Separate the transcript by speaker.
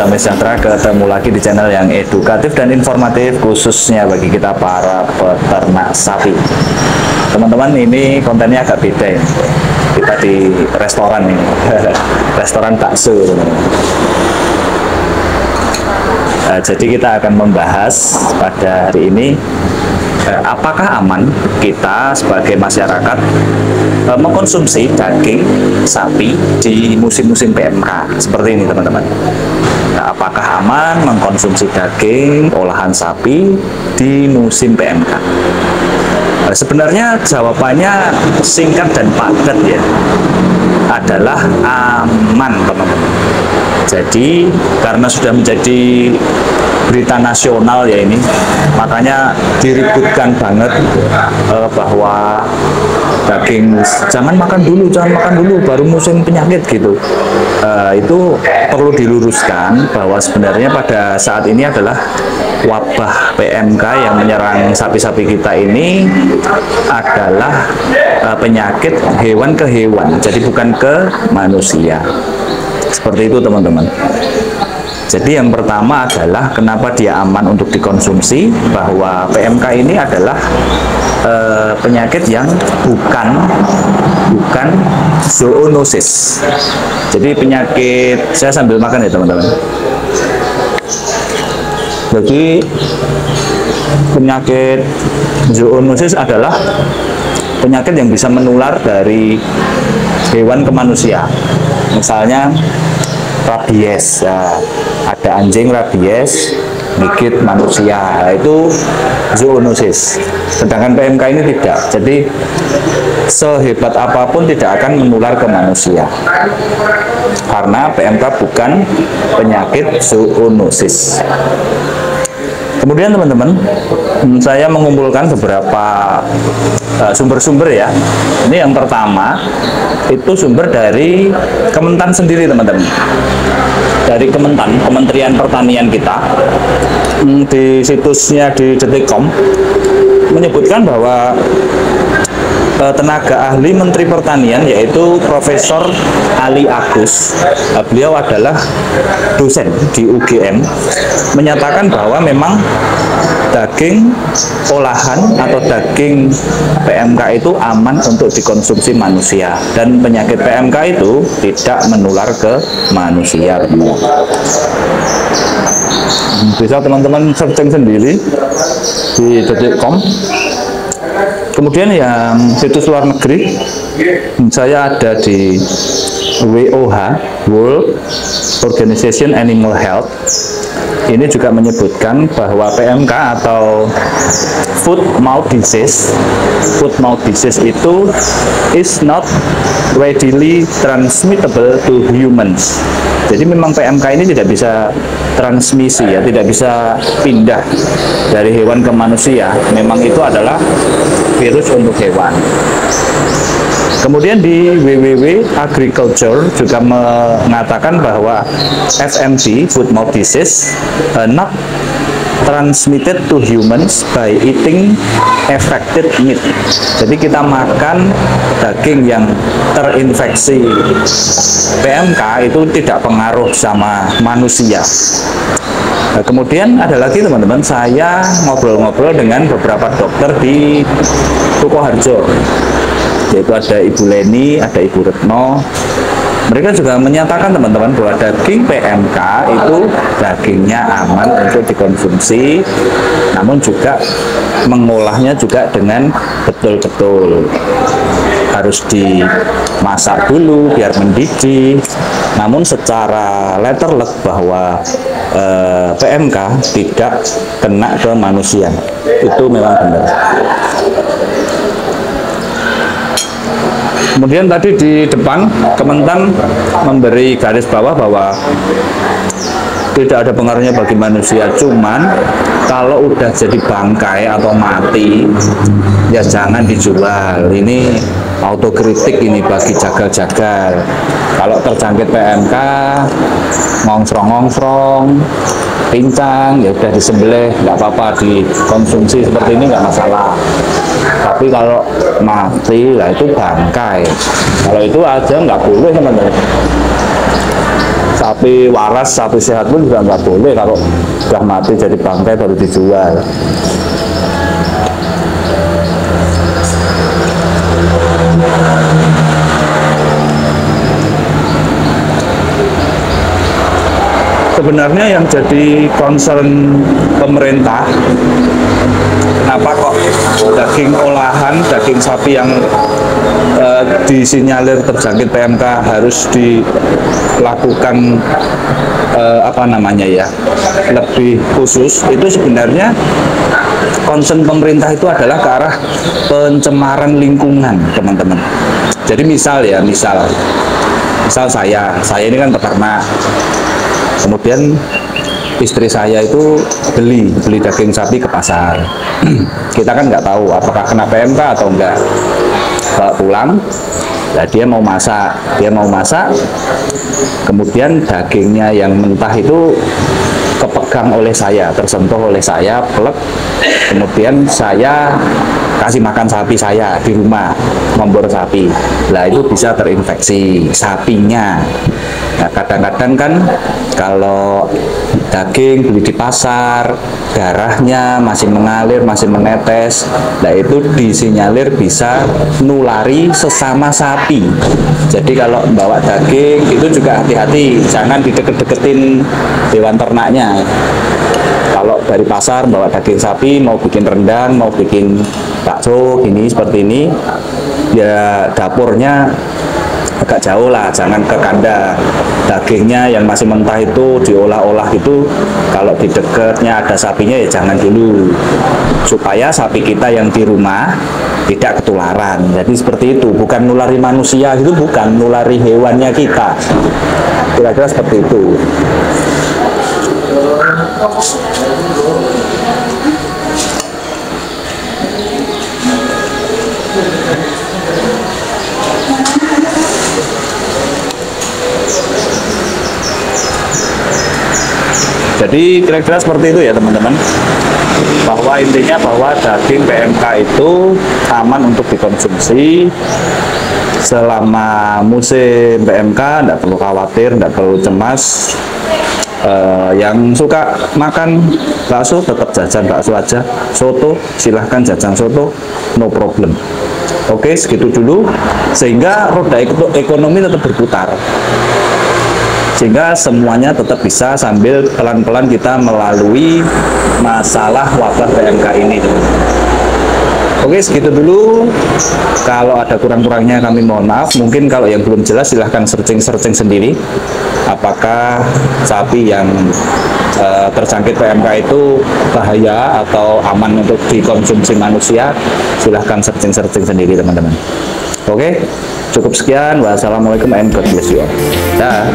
Speaker 1: damai sejahtera, ketemu lagi di channel yang edukatif dan informatif khususnya bagi kita para peternak sapi. Teman-teman, ini kontennya agak beda ya. Kita di restoran ini, restoran bakso. Jadi kita akan membahas pada hari ini apakah aman kita sebagai masyarakat mengkonsumsi daging sapi di musim-musim PMK seperti ini, teman-teman. Nah, apakah aman mengkonsumsi daging olahan sapi di musim PMK? Nah, sebenarnya jawabannya singkat dan padat ya, adalah aman, teman-teman. Jadi karena sudah menjadi berita nasional ya ini, makanya diributkan banget bahwa daging jangan makan dulu baru musim penyakit gitu. Itu perlu diluruskan bahwa sebenarnya pada saat ini adalah wabah PMK yang menyerang sapi-sapi kita ini adalah penyakit hewan ke hewan, jadi bukan ke manusia. Seperti itu, teman-teman. Jadi yang pertama adalah kenapa dia aman untuk dikonsumsi, bahwa PMK ini adalah penyakit yang bukan zoonosis. Jadi penyakit, saya sambil makan ya teman-teman. Jadi penyakit zoonosis adalah penyakit yang bisa menular dari hewan ke manusia. Misalnya rabies, ya, ada anjing rabies gigit manusia, itu zoonosis. Sedangkan PMK ini tidak. Jadi sehebat apapun tidak akan menular ke manusia, karena PMK bukan penyakit zoonosis. Kemudian teman-teman, saya mengumpulkan beberapa sumber-sumber ya. Ini yang pertama, itu sumber dari Kementan sendiri, teman-teman. Dari Kementan, Kementerian Pertanian kita, di situsnya di detik.com menyebutkan bahwa tenaga ahli Menteri Pertanian yaitu Profesor Ali Agus, beliau adalah dosen di UGM, menyatakan bahwa memang daging olahan atau daging PMK itu aman untuk dikonsumsi manusia, dan penyakit PMK itu tidak menular ke manusia. Bisa teman-teman searching sendiri di detik.com. Kemudian yang situs luar negeri, saya ada di WOH, World Organization Animal Health. Ini juga menyebutkan bahwa PMK atau foot mouth disease itu is not readily transmittable to humans. Jadi memang PMK ini tidak bisa transmisi ya, tidak bisa pindah dari hewan ke manusia. Memang itu adalah virus untuk hewan. Kemudian di WWW Agriculture juga mengatakan bahwa FMD, foot mouth disease, not transmitted to humans by eating affected meat. Jadi kita makan daging yang terinfeksi PMK itu tidak pengaruh sama manusia. Nah, kemudian ada lagi teman-teman, saya ngobrol-ngobrol dengan beberapa dokter di Sukoharjo, yaitu ada Ibu Leni, ada Ibu Retno. Mereka juga menyatakan teman-teman bahwa daging PMK itu dagingnya aman untuk dikonsumsi, namun juga mengolahnya juga dengan betul-betul. Harus dimasak dulu biar mendidih, namun secara letterlek bahwa PMK tidak kena ke manusia, itu memang benar. Kemudian tadi di depan Kementan memberi garis bawah bahwa tidak ada pengaruhnya bagi manusia, cuman kalau udah jadi bangkai atau mati ya jangan dijual. Ini autokritik ini bagi jagal-jagal. Kalau terjangkit PMK, ngongsrong-ngongsrong, pincang, ya udah disembelih, nggak apa-apa, dikonsumsi seperti ini nggak masalah. Tapi kalau mati, lah itu bangkai. Kalau itu aja nggak boleh, teman-teman. sapi waras, sapi sehat pun juga nggak boleh kalau sudah mati jadi bangkai baru dijual. Sebenarnya yang jadi concern pemerintah, kenapa kok daging olahan, daging sapi yang disinyalir terjangkit PMK harus dilakukan lebih khusus, itu sebenarnya concern pemerintah itu adalah ke arah pencemaran lingkungan, teman-teman. Jadi misal saya ini kan peternak. Kemudian istri saya itu beli daging sapi ke pasar. Kita kan nggak tahu apakah kena PMK atau enggak. Bawa pulang, nah dia mau masak, kemudian dagingnya yang mentah itu kepegang oleh saya, tersentuh oleh saya, plek. Kemudian saya kasih makan sapi saya di rumah, membor sapi. Lah itu bisa terinfeksi sapinya. Nah, kadang-kadang kan kalau daging beli di pasar, darahnya masih mengalir, masih menetes, nah itu disinyalir bisa nulari sesama sapi. Jadi kalau bawa daging itu juga hati-hati, jangan dideket-deketin hewan ternaknya. Kalau dari pasar bawa daging sapi, mau bikin rendang, mau bikin bakso, seperti ini, ya dapurnya agak jauh lah, jangan ke kandang. Dagingnya yang masih mentah itu diolah-olah itu, kalau di dekatnya ada sapinya ya jangan dulu, supaya sapi kita yang di rumah tidak ketularan. Jadi seperti itu, bukan nulari manusia itu, bukan nulari hewannya kita, kira-kira seperti itu. Jadi kira-kira seperti itu ya teman-teman, bahwa intinya bahwa daging PMK itu aman untuk dikonsumsi selama musim PMK, tidak perlu khawatir, tidak perlu cemas. Yang suka makan bakso tetap jajan bakso aja, soto silahkan jajan soto, no problem. Oke, segitu dulu, sehingga roda ekonomi tetap berputar, sehingga semuanya tetap bisa sambil pelan-pelan kita melalui masalah wabah PMK ini. Oke, segitu dulu. Kalau ada kurang-kurangnya kami mohon maaf. Mungkin kalau yang belum jelas silahkan searching sendiri. Apakah sapi yang terjangkit PMK itu bahaya atau aman untuk dikonsumsi manusia? Silahkan searching sendiri teman-teman. Oke, cukup sekian. Wassalamualaikum and God bless you all. Dah.